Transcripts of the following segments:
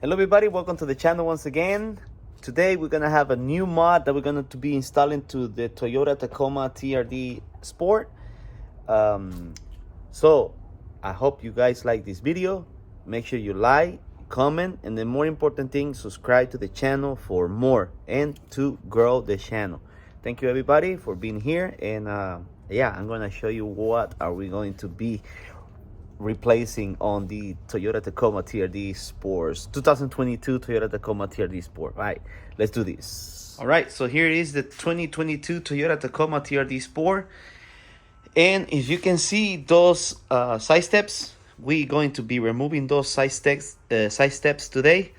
Hello everybody, welcome to the channel once again. Today we're gonna have a new mod that we're going to be installing to the Toyota Tacoma TRD Sport. So I hope you guys like this video. Make sure you like, comment, and the more important thing, subscribe to the channel for more and to grow the channel. Thank you everybody for being here, and yeah, I'm gonna show you what are we going to be replacing on the Toyota Tacoma TRD Sports 2022 Toyota Tacoma TRD Sport. All right, let's do this. All right, so here is the 2022 Toyota Tacoma TRD Sport, and if you can see those side steps, we're going to be removing those side steps today,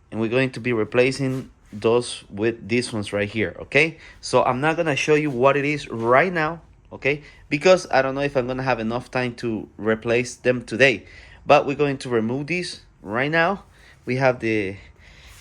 and we're going to be replacing those with these ones right here. Okay, so I'm not gonna show you what it is right now, okay, because I don't know if I'm gonna have enough time to replace them today, but we're going to remove these right now. We have the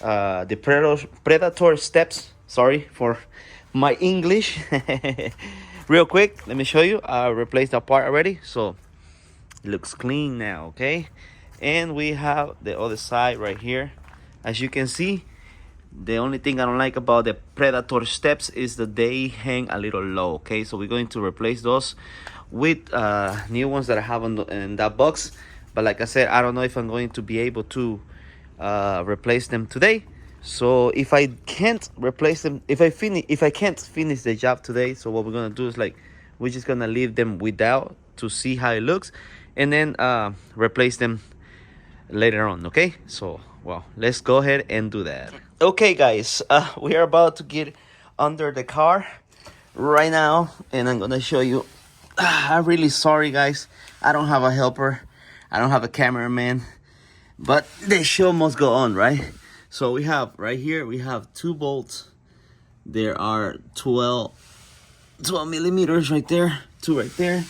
predator steps. Sorry for my English. Real quick, let me show you. I replaced that part already, so it looks clean now. Okay, and we have the other side right here. As you can see, the only thing I don't like about the Predator steps is that they hang a little low. Okay, so we're going to replace those with new ones that I have in that box. But like I said, I don't know if I'm going to be able to replace them today. So if I can't replace them, if I can't finish the job today, so what we're gonna do is we're just gonna leave them without to see how it looks, and then replace them later on. Okay, so well, let's go ahead and do that. Okay guys, we are about to get under the car right now, and I'm gonna show you. I'm really sorry guys, I don't have a helper, I don't have a cameraman, but the show must go on, right? So we have right here, we have 2 bolts. There are 12 millimeters right there, 2 right there,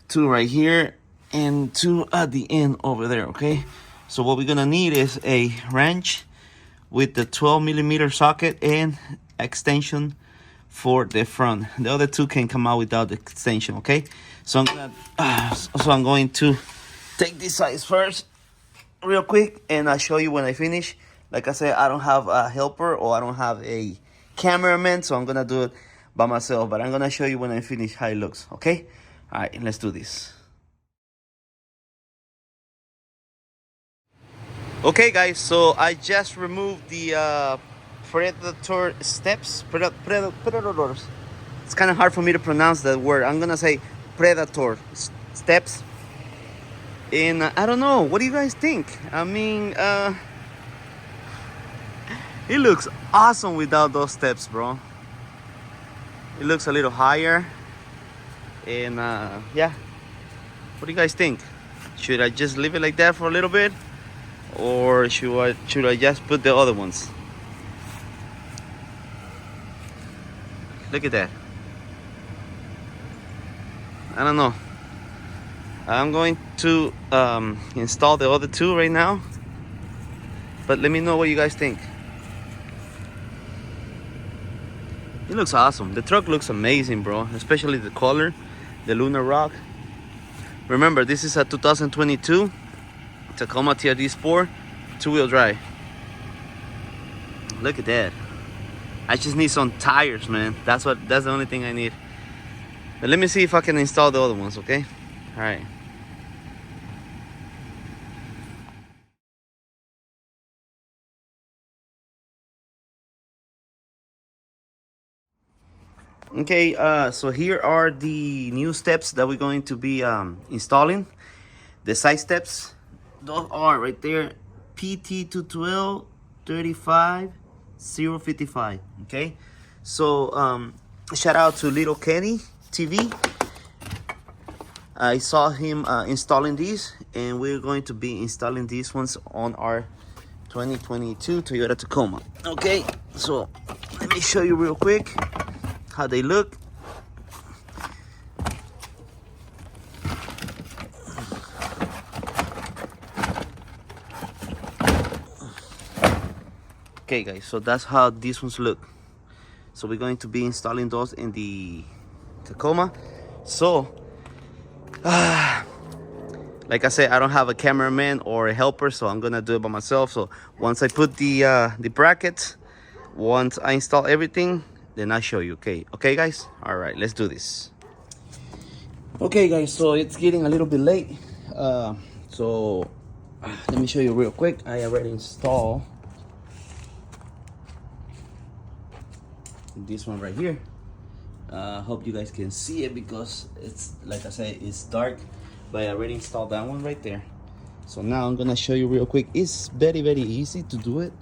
2 right here, and 2 at the end over there. Okay, so what we're gonna need is a wrench with the 12 millimeter socket and extension for the front. The other 2 can come out without the extension. Okay, so I'm going to take this size first real quick, and I'll show you when I finish. Like I said, I don't have a helper or I don't have a cameraman, so I'm gonna do it by myself, but I'm gonna show you when I finish how it looks. Okay, all right, let's do this. Okay guys, so I just removed the predator steps. Predators. It's kind of hard for me to pronounce that word. I'm gonna say predator steps. And I don't know, what do you guys think? I mean, it looks awesome without those steps, bro. It looks a little higher. And yeah, what do you guys think? Should I just leave it like that for a little bit, or should I just put the other ones? Look at that. I don't know. I'm going to install the other 2 right now, but let me know what you guys think. It looks awesome. The truck looks amazing, bro, especially the color, the Lunar Rock. Remember, this is a 2022 Tacoma TRD Sport 2-wheel drive. Look at that. I just need some tires, man. That's the only thing I need. But let me see if I can install the other ones. Okay, all right. Okay, so here are the new steps that we're going to be installing. The side steps, those are right there, PT212 35 055. Okay, so shout out to Little Kenny TV. I saw him installing these, and we're going to be installing these ones on our 2022 Toyota Tacoma. Okay, so let me show you real quick how they look. Okay guys, so that's how these ones look. So we're going to be installing those in the Tacoma. So Like I said, I don't have a cameraman or a helper, so I'm gonna do it by myself. So once I put the brackets, once I install everything, then I'll show you. Okay guys, all right, let's do this. Okay guys, so it's getting a little bit late, so let me show you real quick. I already installed this one right here. Hope you guys can see it because it's, like I said, it's dark, but I already installed that one right there. So now I'm gonna show you real quick. It's very easy to do it.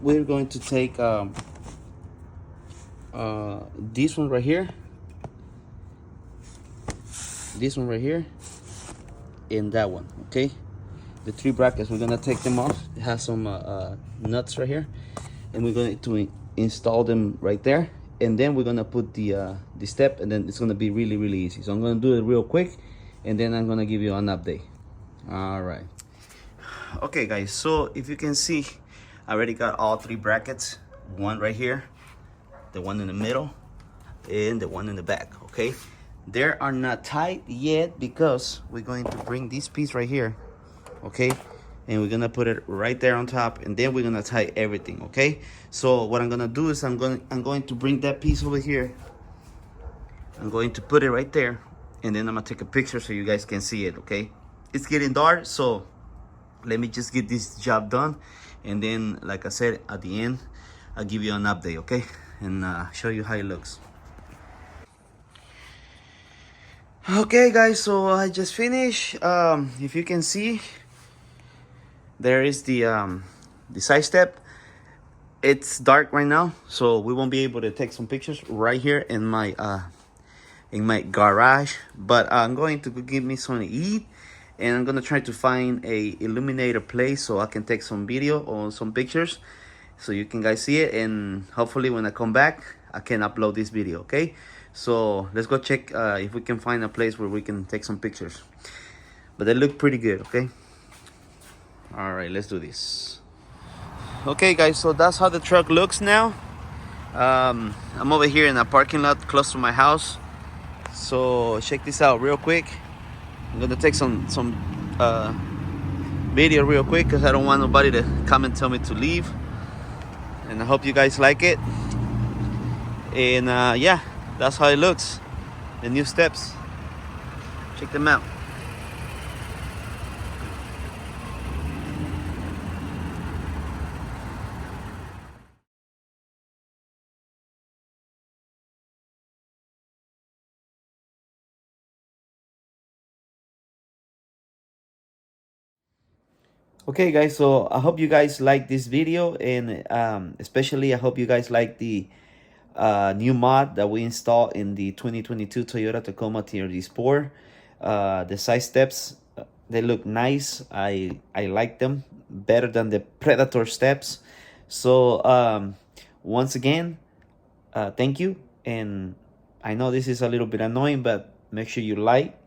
We're going to take this one right here, this one right here, and that one. Okay, the three brackets, we're gonna take them off. It has some nuts right here, and we're going to install them right there, and then we're gonna put the step, and then it's gonna be really easy. So I'm gonna do it real quick, and then I'm gonna give you an update. All right. Okay guys, so if you can see, I already got all three brackets, one right here, the one in the middle, and the one in the back. Okay, they are not tight yet because we're going to bring this piece right here, okay, and we're gonna put it right there on top, and then we're gonna tie everything. Okay, so what I'm gonna do is I'm going to bring that piece over here, I'm going to put it right there, and then I'm gonna take a picture so you guys can see it. Okay, it's getting dark, so let me just get this job done, and then, like I said, at the end I'll give you an update, okay, and show you how it looks. Okay guys, so I just finished. If you can see, there is the side step. It's dark right now, so we won't be able to take some pictures right here in my garage, but I'm going to go get me something to eat, and I'm gonna try to find a illuminated place so I can take some video or some pictures so you can guys see it, and hopefully when I come back I can upload this video. Okay, so let's go check if we can find a place where we can take some pictures, but they look pretty good. Okay, all right, let's do this. Okay guys, so that's how the truck looks now. I'm over here in a parking lot close to my house, so check this out real quick. I'm gonna take some video real quick because I don't want nobody to come and tell me to leave, and I hope you guys like it. And yeah, that's how it looks, the new steps. Check them out. Okay guys, so I hope you guys like this video, and especially I hope you guys like the new mod that we installed in the 2022 Toyota Tacoma TRD Sport. The side steps, they look nice. I like them better than the Predator steps. So once again, thank you, and I know this is a little bit annoying, but make sure you like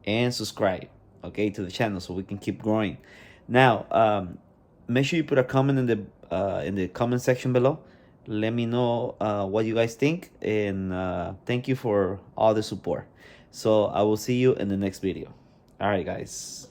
and subscribe, okay, to the channel so we can keep growing. Now make sure you put a comment in the comment section below. Let me know what you guys think, and thank you for all the support. So I will see you in the next video. All right guys.